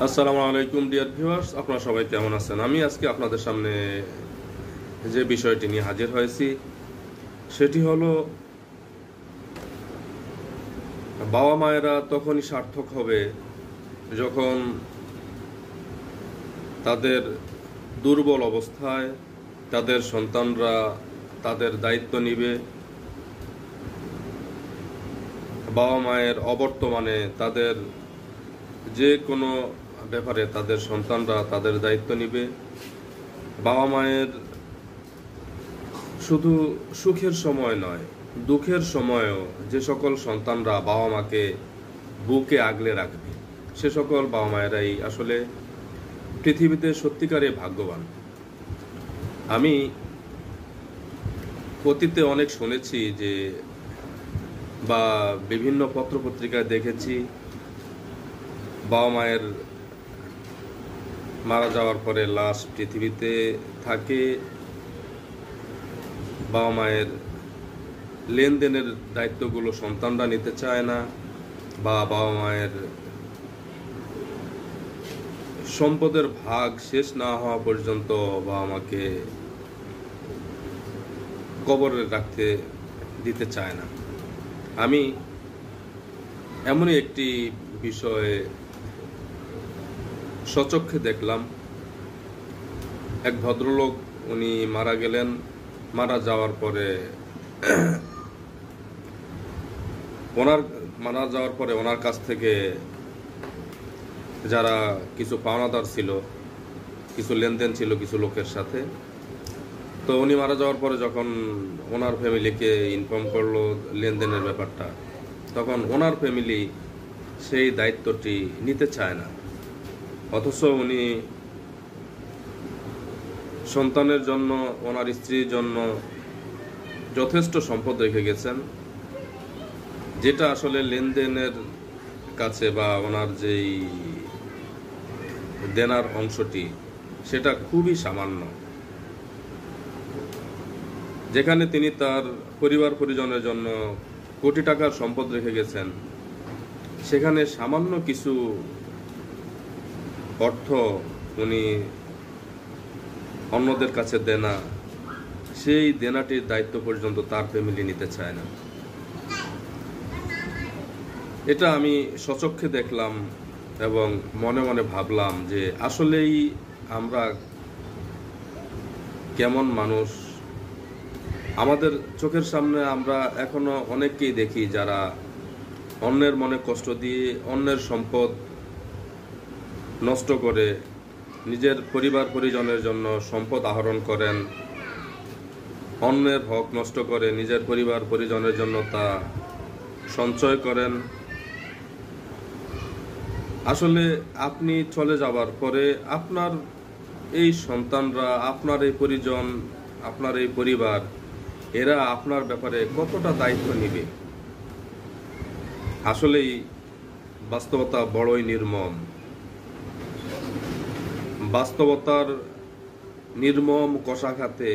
আসসালামু আলাইকুম dear viewers, আপনারা সবাই কেমন আছেন? আমি আজকে আপনাদের সামনে যে বিষয়টি নিয়ে হাজির হয়েছি সেটি হলো বাবা মায়েরা তখনই সার্থক হবে যখন তাদের দুর্বল অবস্থায় তাদের সন্তানরা তাদের দায়িত্ব নিবে। বাবা মায়ের অবর্তমানে তাদের যে কোনো ব্যাপারে তাদের সন্তানরা তাদের দায়িত্ব নিবে। বাবা মায়ের শুধু সুখের সময় নয়, দুঃখের সময়ও যে সকল সন্তানরা বাবা মাকে বুকে আগলে রাখবে সে সকল বাবা মায়েরাই আসলে পৃথিবীতে সত্যিকারে ভাগ্যবান। আমি অতীতে অনেক শুনেছি যে বা বিভিন্ন পত্রপত্রিকায় দেখেছি বাবা মায়ের মারা যাওয়ার পরে লাশ পৃথিবীতে থাকে, বাবা মায়ের লেনদেনের দায়িত্বগুলো সন্তানরা নিতে চায় না, বা বাবা মায়ের সম্পদের ভাগ শেষ না হওয়া পর্যন্ত বাবা মাকে কবরে রাখতে দিতে চায় না। আমি এমনই একটি বিষয়ে সচক্ষে দেখলাম। এক ভদ্রলোক, উনি মারা গেলেন। মারা যাওয়ার পরে ওনার কাছ থেকে যারা কিছু পাওনাদার ছিল, কিছু লেনদেন ছিল কিছু লোকের সাথে, তো উনি মারা যাওয়ার পরে যখন ওনার ফ্যামিলিকে ইনফর্ম করলো লেনদেনের ব্যাপারটা, তখন ওনার ফ্যামিলি সেই দায়িত্বটি নিতে চায় না। অথচ উনি সন্তানের জন্য, ওনার স্ত্রীর জন্য যথেষ্ট সম্পদ রেখে গেছেন, যেটা আসলে লেনদেনের কাছে বা ওনার যেই দেনার অংশটি সেটা খুবই সামান্য। যেখানে তিনি তার পরিবার পরিজনের জন্য কোটি টাকার সম্পদ রেখে গেছেন, সেখানে সামান্য কিছু অর্থ উনি অন্যদের কাছে দেনা, সেই দেনাটির দায়িত্ব পর্যন্ত তার ফ্যামিলি নিতে চায় না। এটা আমি সচক্ষে দেখলাম এবং মনে মনে ভাবলাম যে আসলেই আমরা কেমন মানুষ। আমাদের চোখের সামনে আমরা এখনো অনেককেই দেখি যারা অন্যের মনে কষ্ট দিয়ে অন্যের সম্পদ নষ্ট করে নিজের পরিবার পরিজনের জন্য সম্পদ আহরণ করেন, অন্যের হক নষ্ট করে নিজের পরিবার পরিজনের জন্য তা সঞ্চয় করেন। আসলে আপনি চলে যাবার পরে আপনার এই সন্তানরা, আপনার এই পরিজন, আপনার এই পরিবার, এরা আপনার ব্যাপারে কতটা দায়িত্ব নেবে? আসলেই বাস্তবতা বড়ই নির্মম। বাস্তবতার নির্মম কষাঘাতে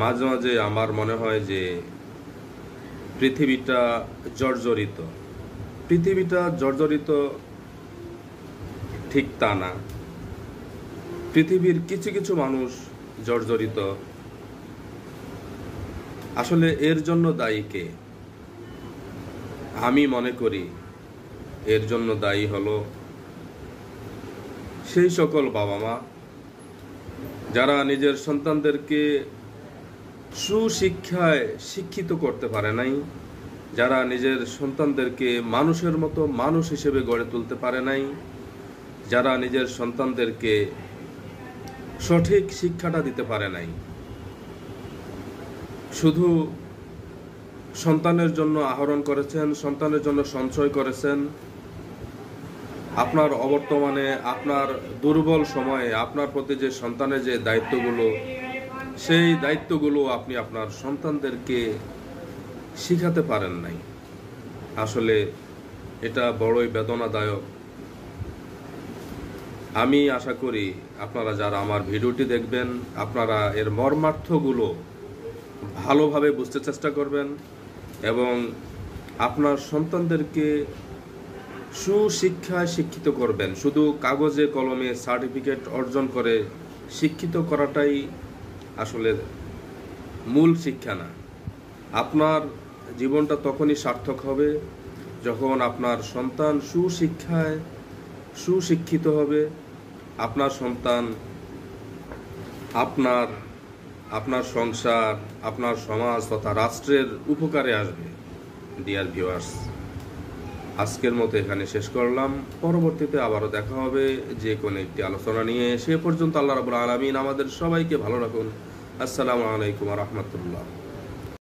মাঝে মাঝে আমার মনে হয় যে পৃথিবীটা জর্জরিত। পৃথিবীটা জর্জরিত ঠিক তা না, পৃথিবীর কিছু কিছু মানুষ জর্জরিত। আসলে এর জন্য দায়ী কে? আমি মনে করি এর জন্য দায়ী হলো সেই সকল বাবা মা যারা নিজের সন্তানদেরকে সুশিক্ষায় শিক্ষিত করতে পারে নাই, যারা নিজের সন্তানদেরকে মানুষের মতো মানুষ হিসেবে গড়ে তুলতে পারে নাই, যারা নিজের সন্তানদেরকে সঠিক শিক্ষাটা দিতে পারে নাই। শুধু সন্তানের জন্য আহরণ করেছেন, সন্তানের জন্য সঞ্চয় করেছেন। আপনার অবর্তমানে, আপনার দুর্বল সময়ে আপনার প্রতি যে সন্তানের যে দায়িত্বগুলো, সেই দায়িত্বগুলো আপনি আপনার সন্তানদেরকে শিখাতে পারেন নাই। আসলে এটা বড়ই বেদনাদায়ক। আমি আশা করি আপনারা যারা আমার ভিডিওটি দেখবেন, আপনারা এর মর্মার্থগুলো ভালোভাবে বুঝতে চেষ্টা করবেন এবং আপনার সন্তানদেরকে সুশিক্ষায় শিক্ষিত করবেন। শুধু কাগজে কলমে সার্টিফিকেট অর্জন করে শিক্ষিত করাটাই আসলে মূল শিক্ষা না। আপনার জীবনটা তখনই সার্থক হবে যখন আপনার সন্তান সুশিক্ষায় সুশিক্ষিত হবে, আপনার সন্তান আপনার আপনার সংসার, আপনার সমাজ তথা রাষ্ট্রের উপকারে আসবে। ডিয়ার ভিউয়ার্স, আজকের মতো এখানে শেষ করলাম। পরবর্তীতে আবারও দেখা হবে যে কোনো একটি আলোচনা নিয়ে। সে পর্যন্ত আল্লাহ রাব্বুল আলামিন আমাদের সবাইকে ভালো রাখুন। আসসালামু আলাইকুম ওয়া রাহমাতুল্লাহ।